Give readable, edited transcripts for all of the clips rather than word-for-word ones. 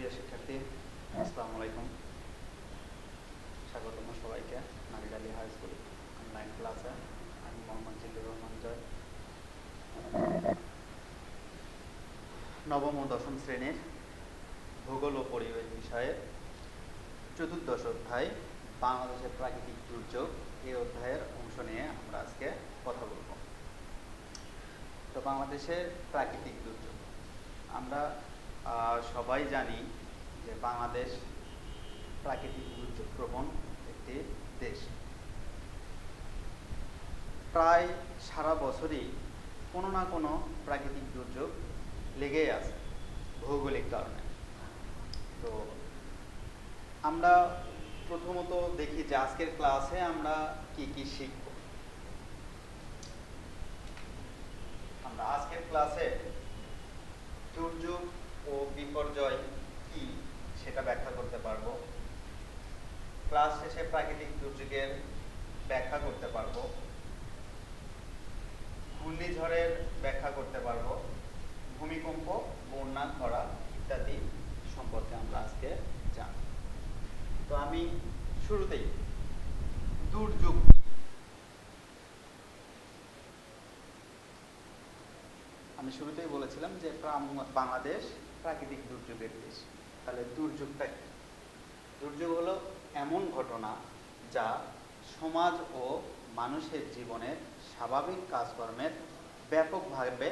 প্রিয় শিক্ষার্থী, আসসালামু আলাইকুম। স্বাগতম সবাইকে নারিদ আলী হাই স্কুল অনলাইন ক্লাসে। আমি মোহাম্মদ জিল্লুর রহমান জয়, নবম ও দশম শ্রেণীর ভূগোল ও পরিবেশ বিষয়ে চতুর্দশ অধ্যায় বাংলাদেশের প্রাকৃতিক দুর্যোগ এই অধ্যায়ের অংশ নিয়ে আমরা আজকে কথা বলব। তো বাংলাদেশের প্রাকৃতিক দুর্যোগ, আমরা সবাই জানি যে বাংলাদেশ প্রাকৃতিক দুর্যোগ প্রবণ একটি দেশ। প্রায় সারা বছরই কোনো না কোনো প্রাকৃতিক দুর্যোগ লেগেই আছে ভৌগোলিক কারণে। তো আমরা প্রথমত দেখি যে আজকের ক্লাসে আমরা কি কি শিখব। আমরা আজকের ক্লাসে দুর্যোগ ও বিপর্যয় কি সেটা ব্যাখ্যা করতে পারবো। ক্লাস শেষে প্রাকৃতিক দুর্যোগের ব্যাখ্যা করতে পারবো, ঘূর্ণিঝড়ের ব্যাখ্যা করতে পারবো, ভূমিকম্প, বন্যা, খরা ইত্যাদি সম্পর্কে আমরা আজকে জানব। তো আমি শুরুতেই দুর্যোগ কি, আমি শুরুতেই বলেছিলাম যে বাংলাদেশ প্রাকৃতিক দুর্যোগের দেশ। তাহলে দুর্যোগটা কি? দুর্যোগ হলো এমন ঘটনা যা সমাজ ও মানুষের জীবনের স্বাভাবিক কাজকর্মের ব্যাপকভাবে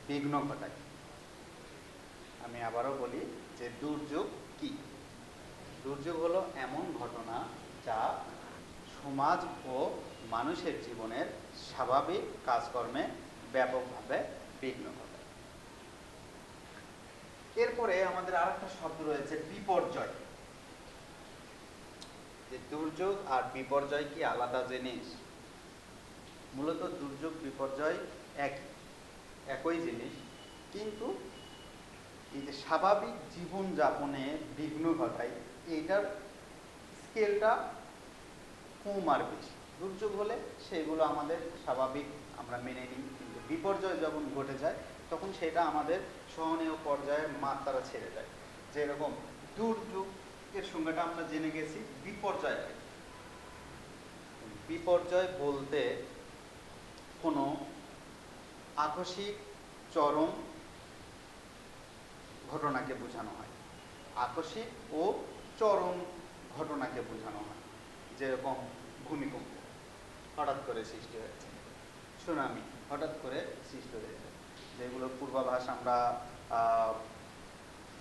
বিঘ্ন ঘটায়। আমি আবারও বলি যে দুর্যোগ কি? দুর্যোগ হলো এমন ঘটনা যা সমাজ ও মানুষের জীবনের স্বাভাবিক কাজকর্মে ব্যাপকভাবে বিঘ্ন ঘটায়। এরপরে আমাদের আরেকটা শব্দ রয়েছে বিপর্যয়। যে দুর্যোগ আর বিপর্যয় কি আলাদা জিনিস? মূলত দুর্যোগ বিপর্যয় একই জিনিস, কিন্তু এই যে স্বাভাবিক জীবনযাপনে বিঘ্ন ঘটায় এইটার স্কেলটা কম আর বেশি। দুর্যোগ হলে সেগুলো আমাদের স্বাভাবিক আমরা মেনে নিই, কিন্তু বিপর্যয় যখন ঘটে যায় তখন সেটা আমাদের সহনীয় পর্যায়ে মাত্রা ছেড়ে যায়। যেরকম দুর্যোগের সংজ্ঞাটা আমরা জেনে গেছি, বিপর্যয়। বিপর্যয় বলতে কোনো আকস্মিক চরম ঘটনাকে বোঝানো হয়। আকস্মিক ও চরম ঘটনাকে বোঝানো হয়। যেরকম ভূমিকম্প হঠাৎ করে সৃষ্টি হয়েছে, সুনামি হঠাৎ করে সৃষ্টি হয়েছে, যেগুলোর পূর্বাভাস আমরা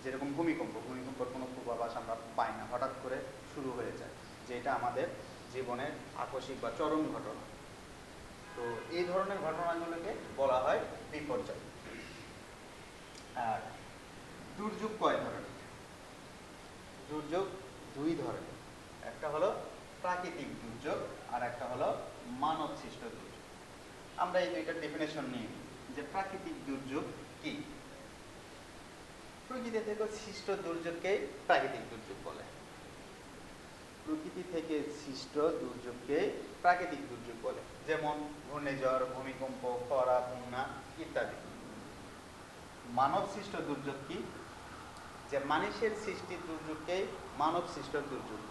যেরকম ভূমিকম্পর কোনো পূর্বাভাস আমরা পাই না, হঠাৎ করে শুরু হয়ে যায়, যেটা আমাদের জীবনের আকস্মিক বা চরম ঘটনা। তো এই ধরনের ঘটনাগুলোকে বলা হয় বিপর্যয়। আর দুর্যোগ কয় ধরনের? দুর্যোগ দুই ধরনের, একটা হলো প্রাকৃতিক দুর্যোগ আর একটা হলো মানব সৃষ্ট দুর্যোগ। আমরা এই দুইটার ডেফিনেশন নিই যে প্রাকৃতিক দুর্যোগ কি। প্রকৃতি থেকে সৃষ্ট দুর্যোগকে প্রাকৃতিক দুর্যোগ বলে। প্রকৃতি থেকে সৃষ্ট দুর্যোগকে প্রাকৃতিক দুর্যোগ বলে, যেমন ঘূর্ণিঝড়, ভূমিকম্প, খরা, বন্যা ইত্যাদি। মানব সৃষ্ট দুর্যোগ কি? যে মানুষের সৃষ্টি দুর্যোগকে মানব সৃষ্ট দুর্যোগ,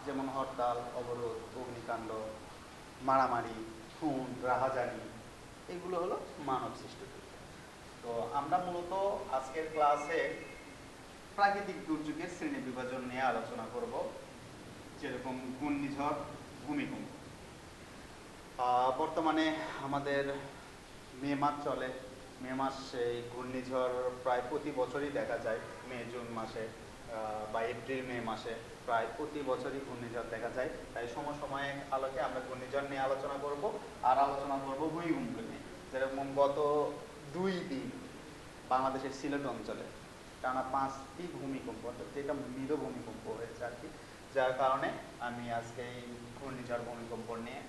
যেমন হরতাল, অবরোধ, অগ্নিকাণ্ড, মারামারি, খুন, রাহাজানি, এগুলো হলো মানব সৃষ্ট দুর্যোগ। তো আমরা মূলত আজকের ক্লাসে প্রাকৃতিক দুর্যোগের শ্রেণী বিভাজন নিয়ে আলোচনা করব, যেরকম ঘূর্ণিঝড়, ভূমিকম্প। বর্তমানে আমাদের মে মাস চলে। মে মাসে ঘূর্ণিঝড় প্রায় প্রতি বছরই দেখা যায়। মে জুন মাসে বা এপ্রিল মে মাসে প্রায় প্রতি বছরই ঘূর্ণিঝড় দেখা যায়। তাই সমসাময়িক আলোকে আমরা ঘূর্ণিঝড় নিয়ে আলোচনা করব, আর আলোচনা করব ভূমিকম্প নিয়ে। যেরকম গত 2 দিন বাংলাদেশের সিলেট অঞ্চলে টানা 5টি ভূমিকম্প, যেটা মৃদু ভূমিকম্প হয়েছে আর কি, যার কারণে আমি আজকে এই ঘূর্ণিঝড় ভূমিকম্প নিয়ে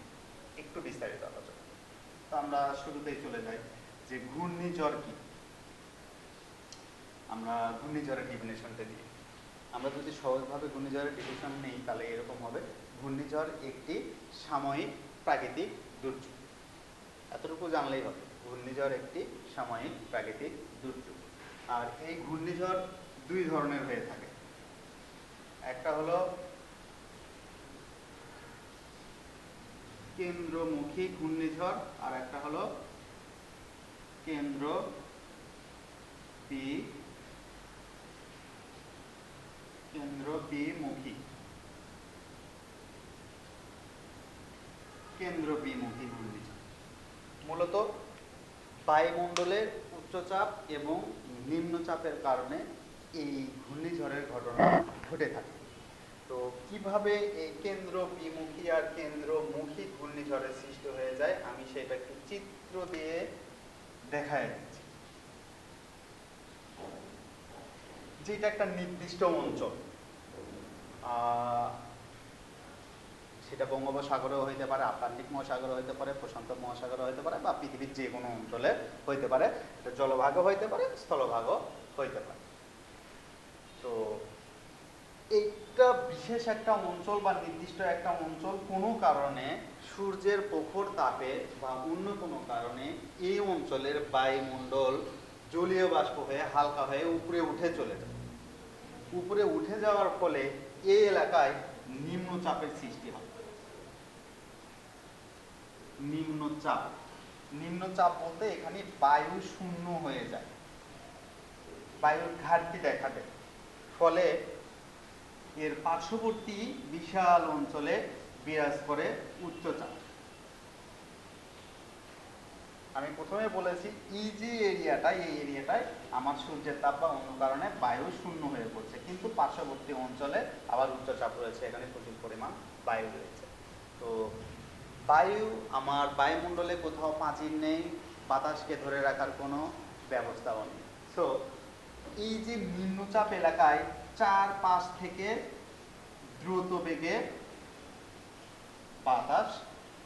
একটু বিস্তারিত আলোচনা। তো আমরা শুরুতেই চলে যাই যে ঘূর্ণিঝড় কি। আমরা ঘূর্ণিঝড়ের ডেফিনেশনটা দিই। আমরা যদি সহজভাবে ঘূর্ণিঝড়ের ডেফিনেশন নেই তাহলে এরকম হবে: ঘূর্ণিঝড় একটি সাময়িক প্রাকৃতিক দুর্যোগ। এতটুকু জানলেই হবে, ঘূর্ণিঝড় একটি সাময়িক প্রাকৃতিক দুর্যোগ। আর এই ঘূর্ণিঝড় দুই ধরনের হয়ে থাকে। একটা হলো কেন্দ্রমুখী ঘূর্ণিঝড়, আর একটা হলো কেন্দ্র বিমুখী ঘূর্ণিঝড়। মূলত বায়ুমণ্ডলের উচ্চচাপ এবং নিম্নচাপের কারণে এই ঘূর্ণিঝড়ের ঘটনা ঘটে থাকে। তো কিভাবে এই কেন্দ্র বিমুখী আর কেন্দ্রমুখী ঘূর্ণিঝড়ের সৃষ্টি হয়ে যায় আমি সেটা একটু চিত্র দিয়ে দেখায় দিচ্ছি। যেটা একটা নির্দিষ্ট অঞ্চল, সেটা বঙ্গোপসাগরেও হইতে পারে, আটলান্টিক মহাসাগরও হইতে পারে, প্রশান্ত মহাসাগরও হইতে পারে, বা পৃথিবীর যে কোনো অঞ্চলে হইতে পারে। এটা জলভাগও হইতে পারে, স্থলভাগও হইতে পারে। তো এইটা বিশেষ একটা অঞ্চল বা নির্দিষ্ট একটা অঞ্চল কোনো কারণে সূর্যের প্রখর তাপে বা অন্য কোনো কারণে এই অঞ্চলের বায়ুমণ্ডল জলীয় বাষ্প হয়ে হালকা হয়ে উপরে উঠে চলে যায়। উপরে উঠে যাওয়ার ফলে এই এলাকায় নিম্নচাপের সৃষ্টি হয়। নিম্নচাপ বলতে এখানে বায়ু শূন্য হয়ে যায়, বায়ুর ঘাটতি দেখা দেয়। ফলে এর পার্শ্ববর্তী বিশাল অঞ্চলে বিরাজ করে উচ্চচাপ। আমি প্রথমে বলেছি এই যে এরিয়াটায় আমার সূর্যের তাপ বা অন্য কারণে বায়ু শূন্য হয়ে পড়ছে, কিন্তু পার্শ্ববর্তী অঞ্চলে আবার উচ্চচাপ রয়েছে, এখানে প্রচুর পরিমাণ বায়ু রয়েছে। তো বায়ু আমার বায়ুমণ্ডলে কোথাও প্রাচীর নেই, বাতাসকে ধরে রাখার কোনো ব্যবস্থাও নেই। সো এই যে নিম্নচাপ এলাকায় চারপাশ থেকে দ্রুত বেগে বাতাস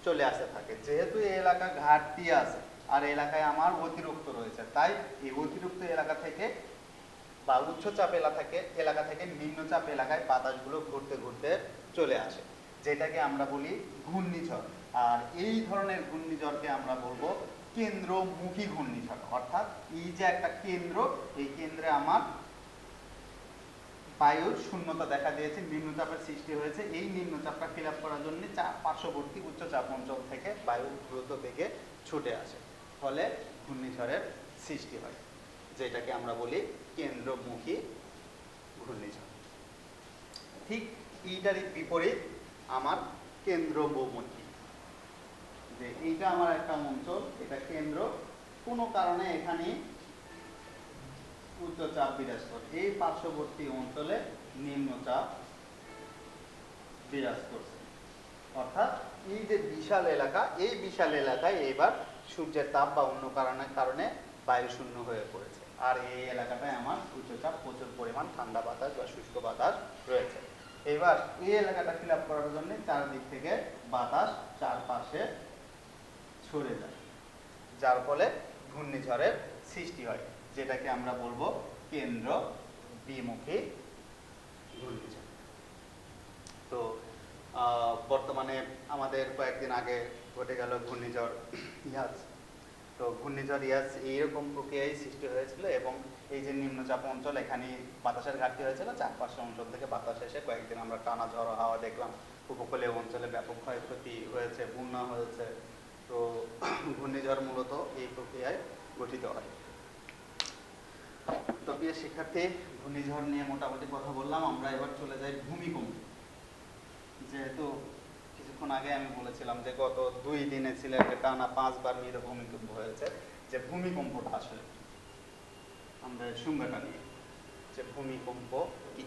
চলে আসতে থাকে। যেহেতু এই এলাকা ঘাটতি আছে আর এলাকায় আমার অতিরিক্ত রয়েছে, তাই এই অতিরিক্ত এলাকা থেকে বা উচ্চচাপ এলাকা থেকে নিম্নচাপ এলাকায় বাতাসগুলো ঘুরতে ঘুরতে চলে আসে, যেটাকে আমরা বলি ঘূর্ণিঝড়। আর এই ধরনের ঘূর্ণিঝড়কে আমরা বলবো কেন্দ্রমুখী ঘূর্ণিঝড়। অর্থাৎ এই যে একটা কেন্দ্র, এই কেন্দ্রে আমার বায়ুর শূন্যতা দেখা দিয়েছে, নিম্নচাপের সৃষ্টি হয়েছে। এই নিম্নচাপটা ফিল আপ করার জন্য পার্শ্ববর্তী উচ্চচাপ অঞ্চল থেকে বায়ু দ্রুত বেগে ছুটে আসে, ফলে ঘূর্ণিঝড়ের সৃষ্টি হয়, যেটাকে আমরা বলি কেন্দ্রমুখী ঘূর্ণিঝড়। ঠিক এইটারই বিপরীত আমার কেন্দ্রবমুখী, যে এইটা আমার একটা অঞ্চল, এটা কেন্দ্র, কোনো কারণে এখানে উচ্চচাপ বিরাজ করে, এই পার্শ্ববর্তী অঞ্চলে নিম্নচাপ বিরাজ করছে। অর্থাৎ এই যে বিশাল এলাকা, এই বিশাল এলাকায় এবার সূর্যের তাপ বা অন্য কারণে বায়ু শূন্য হয়ে পড়েছে, আর এই এলাকাটায় আমার উচ্চচাপ, প্রচুর পরিমাণ ঠান্ডা বাতাস বা শুষ্ক বাতাস রয়েছে। এবার এই এলাকাটা ফিল আপ করার জন্য চারদিক থেকে বাতাস চারপাশে ছড়ে যায়, যার ফলে ঘূর্ণিঝড়ের সৃষ্টি হয়, যেটাকে আমরা বলবো কেন্দ্র বিমুখী ঘূর্ণিঝড়। তো বর্তমানে আমাদের কয়েকদিন আগে ঘটে গেল ঘূর্ণিঝড় ইয়াস। তো ঘূর্ণিঝড় ইয়াস এইরকম প্রক্রিয়ায় সৃষ্টি হয়েছিল, এবং এই যে নিম্নচাপ অঞ্চল, এখানে বাতাসের ঘাটতি হয়েছিল, চারপাশের অঞ্চল থেকে বাতাস এসে কয়েকদিন আমরা টানা ঝড়ো হাওয়া দেখলাম, উপকূলীয় অঞ্চলে ব্যাপক ক্ষয়ক্ষতি হয়েছে, বন্যা হয়েছে। তো ঘূর্ণিঝড় মূলত এই প্রক্রিয়ায় গঠিত হয়। তো প্রিয় শিক্ষার্থী, ঘূর্ণিঝড় নিয়ে মোটামুটি কথা বললাম। আমরা এবার চলে যাই ভূমিকম্প। যেহেতু কিছুক্ষণ আগে আমি বলেছিলাম যে গত 2 দিনে সিলেটে টানা 5 বার মৃদু ভূমিকম্প হয়েছে, যে ভূমিকম্পটা আসলে আমরা সংজ্ঞাটা নিয়ে, যে ভূমিকম্প কি।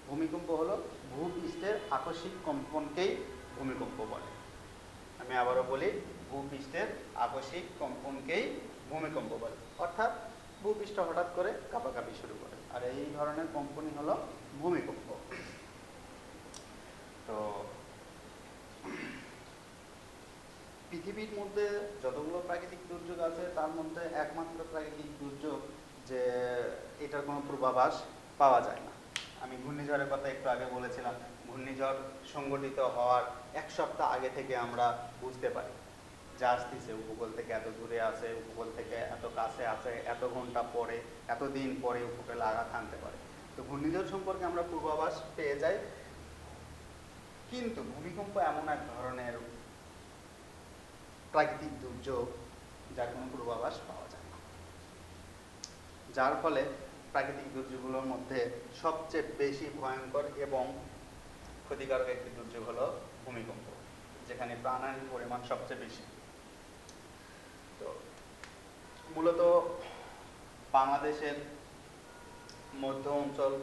ভূমিকম্প হলো ভূপৃষ্ঠের আকস্মিক কম্পনকেই ভূমিকম্প বলে। আমি আবারও বলি, ভূপৃষ্ঠের আকস্মিক কম্পনকেই ভূমিকম্প বলে। অর্থাৎ ভূপৃষ্ঠ হঠাৎ করে কাঁপাকাঁপি শুরু করে, আর এই ধরনের কম্পনই হলো ভূমিকম্প। তো পৃথিবীর মধ্যে যতগুলো প্রাকৃতিক দুর্যোগ আছে, তার মধ্যে একমাত্র প্রাকৃতিক দুর্যোগ যে এটার কোনো পূর্বাভাস পাওয়া যায় না। আমি ঘূর্ণিঝড়ের কথা একটু আগে বলেছিলাম, ঘূর্ণিঝড় সংঘটিত হওয়ার 1 সপ্তাহ আগে থেকে আমরা বুঝতে পারি যে আসতেছে, উপকূল থেকে এত দূরে আছে, উপকূল থেকে এত কাছে আছে, এত ঘন্টা পরে, এত দিন পরে উপকূলে আঘাত হানতে পারে। তো ঘূর্ণিঝড় সম্পর্কে আমরা পূর্বাভাস পেয়ে যাই, কিন্তু ভূমিকম্প এমন এক ধরনের প্রাকৃতিক দুর্যোগ যার কোনো পূর্বাভাস পাওয়া যায় না। যার ফলে প্রাকৃতিক দুর্যোগগুলোর মধ্যে সবচেয়ে বেশি ভয়ঙ্কর এবং ক্ষতিকারক একটি দুর্যোগ হলো ভূমিকম্প, যেখানে প্রাণহানির পরিমাণ সবচেয়ে বেশি। তো মূলত বাংলাদেশের মধ্য অঞ্চল,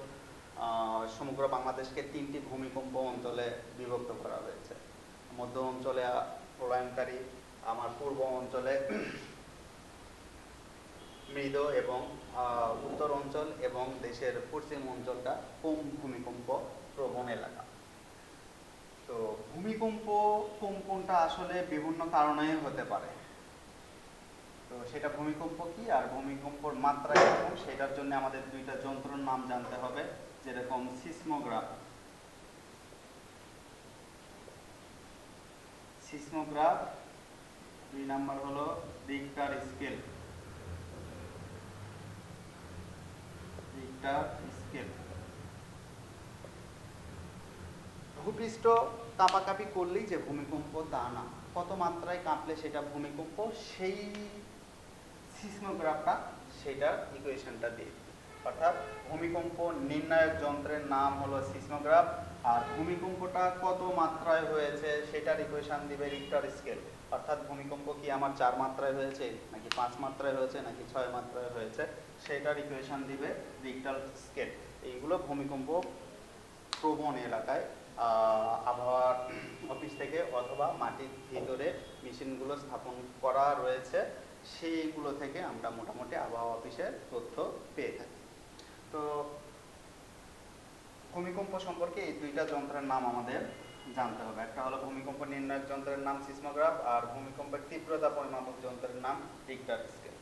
সমগ্র বাংলাদেশকে 3টি ভূমিকম্প অঞ্চলে বিভক্ত করা হয়েছে। মধ্য অঞ্চলে প্রলয়ঙ্কারী, আমার পূর্ব অঞ্চলে মৃদ এবং উত্তর অঞ্চল এবং দেশের পশ্চিম অঞ্চলটা কম ভূমিকম্প প্রবণ এলাকা। তো ভূমিকম্প কম্পনটা আসলে বিভিন্ন কারণে হতে পারে। তো সেটা ভূমিকম্প কি আর ভূমিকম্পর মাত্রা কেমন, সেটার জন্য আমাদের দুইটা যন্ত্রের নাম জানতে হবে, যেরকম সিসমোগ্রাফ। সিসমোগ্রাফ 2 নাম্বার হলো রিক্টার স্কেল। রিক্টার স্কেল ভূপৃষ্ঠ কাঁপাকাঁপি করলেই যে ভূমিকম্প তা না, কত মাত্রায় কাঁপলে সেটা ভূমিকম্প, সেই সিসমোগ্রাফটা সেটার ইকুয়েশনটা দিয়ে, অর্থাৎ ভূমিকম্প নির্ণায়ক যন্ত্রের নাম হলো সিসমোগ্রাফ, আর ভূমিকম্পটা কত মাত্রায় হয়েছে সেটার ইকুয়েশন দিবে রিক্টার স্কেল। অর্থাৎ ভূমিকম্প কি আমার 4 মাত্রায় হয়েছে নাকি 5 মাত্রায় হয়েছে নাকি 6 মাত্রায় হয়েছে, সেটার ইকুয়েশন দিবে রিক্টার স্কেল। এইগুলো ভূমিকম্প প্রবণ এলাকায় আবহাওয়া অফিস থেকে অথবা মাটির ভিতরে মেশিনগুলো স্থাপন করা রয়েছে, সেইগুলো থেকে আমরা মোটামুটি আবহাওয়া অফিসের তথ্য পেয়ে থাকি। তো ভূমিকম্প সম্পর্কে এই দুইটা যন্ত্রের নাম আমাদের জানতে হবে। একটা হলো ভূমিকম্প নির্ণায়ক যন্ত্রের নাম সিসমোগ্রাফ, আর ভূমিকম্পের তীব্রতা পরিমাপক যন্ত্রের নাম রিক্টার স্কেল।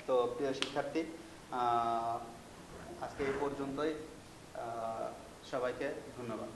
তো প্রিয় শিক্ষার্থী, আজকে এই পর্যন্তই। সবাইকে ধন্যবাদ।